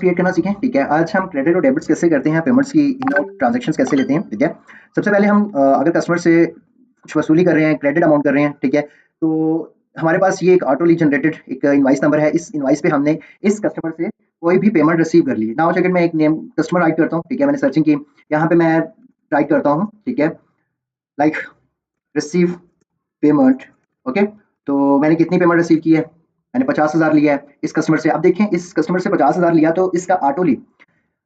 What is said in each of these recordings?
Create करना सीखें। ठीक है, आज हम क्रेडिट और डेबिट्स कैसे करते हैं, पेमेंट्स की इन आउट ट्रांजैक्शंस कैसे लेते हैं। ठीक है, सबसे पहले हम अगर कस्टमर से कुछ वसूली कर रहे हैं, क्रेडिट अमाउंट कर रहे हैं, ठीक है, तो हमारे पास ये एक ऑटोली जनरेटेड एक इनवाइस नंबर है। इस इनवाइस पे हमने इस कस्टमर से कोई भी पेमेंट रिसीव कर ली। नाउ सेकंड में एक नेम कस्टमर राइट करता हूँ। ठीक है, मैंने सर्चिंग की, यहाँ पे मैं राइट करता हूँ। ठीक है, लाइक रिसीव पेमेंट। ओके, तो मैंने कितनी पेमेंट रिसीव की है, मैंने 50,000 लिया है इस कस्टमर से। अब देखें, इस कस्टमर से 50,000 लिया तो इसका ऑटोली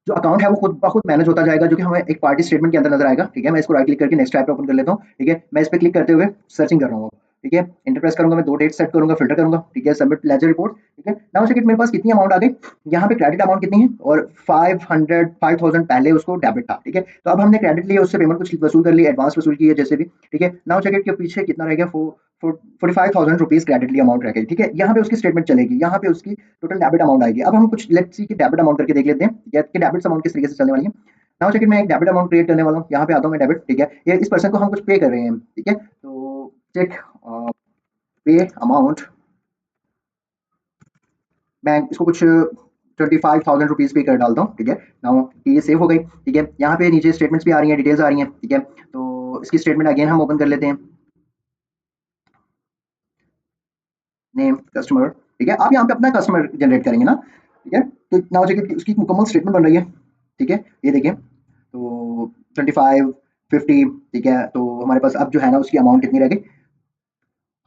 जो अकाउंट है वो खुद ब खुद मैनेज होता जाएगा, जो कि हमें एक पार्टी स्टेटमेंट के अंदर नजर आएगा। ठीक है, मैं इसको राइट क्लिक करके नेक्स्ट टैब पे ओपन कर लेता हूँ। ठीक है, मैं इस पे क्लिक करते हुए सर्चिंग कर रहा हूँ। ठीक है, इंटर प्रेस करूंगा, मैं 2 डेट सेट करूंगा, फिल्टर करूंगा। ठीक है, सबमिट लेजर रिपोर्ट। ठीक है, नाउ चेक इट, मेरे पास कितनी अमाउंट आ गई। यहाँ पे क्रेडिट अमाउंट कितनी है और 500 पहले उसको डेबिट था। ठीक है, तो अब हमने क्रेडिट लिया, उससे पेमेंट कुछ वसूल कर ली, एडवांस वसूल की है जैसे भी। ठीक है, नाउ चेक इट के पीछे कितना रह गया, 45,000 रुपीज क्रेडिटली अमाउंट रह गई। ठीक है, यहाँ पे उसकी स्टेटमेंट चलेगी, यहाँ पे उसकी टोटल डेबिट अमाउंट आएगी। अब हम कुछ लेट्स सी कि डेबिट अमाउंट करके देख लेते हैं कि डेबिट अमाउंट किस तरीके से चलने वाली है। नाउ चेक इट, मैं एक डेबिट अमाउंट क्रिएट करने वाला हूँ, यहाँ पे आता हूँ मैं डेबिट। ठीक है, ये इस पर्सन को हम कुछ पे कर रहे हैं। ठीक है, तो चेक पे अमाउंट, मैं इसको कुछ 25,000 रुपीज पे कर डालता हूँ। ठीक है, नाउ ये सेव हो गई। ठीक है, यहाँ पे नीचे स्टेटमेंट्स भी आ रही हैं, डिटेल्स आ रही हैं। ठीक है, तो इसकी स्टेटमेंट अगेन हम ओपन कर लेते हैं, नेम कस्टमर। ठीक है, आप यहाँ पे अपना कस्टमर जनरेट करेंगे ना। ठीक है, तो नाउ चेक उसकी मुकम्मल स्टेटमेंट बन रही है। ठीक है, ये देखें, तो 25, 50। ठीक है, तो हमारे पास अब जो है ना उसकी अमाउंट कितनी रह गई।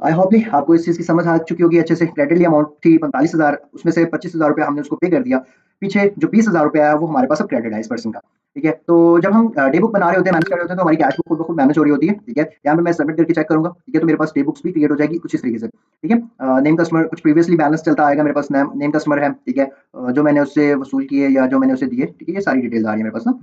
आई होपली आपको इस चीज़ की समझ आ चुकी होगी अच्छे से। क्रेडिटली अमाउंट थी 45,000, उसमें से 25,000 रुपया हमने उसको पे कर दिया। पीछे जो 20,000 रुपया है वो हमारे पास अब क्रेडिट है इस पर्सन का। ठीक है, तो जब हम डे बुक बना रहे होते हैं, मैनेज कर रहे होते हैं, तो हमारी कैश बुक खुद ब खुद मैनेज हो रही होती है। ठीक है, यहाँ पे मैं सबमिट करके चेक करूंगा। ठीक है, तो मेरे पास डे बुक्स भी क्रिएट हो जाएगी कुछ इस तरीके से। ठीक है, नेम कस्टमर कुछ प्रीवियसली बैलेंस चलता आएगा मेरे पास, नेम कस्टमर है। ठीक है, जो मैंने उससे वसूल किए या जो मैंने उसे दिए। ठीक है, ये सारी डिटेल्स आ रही है मेरे पास ना।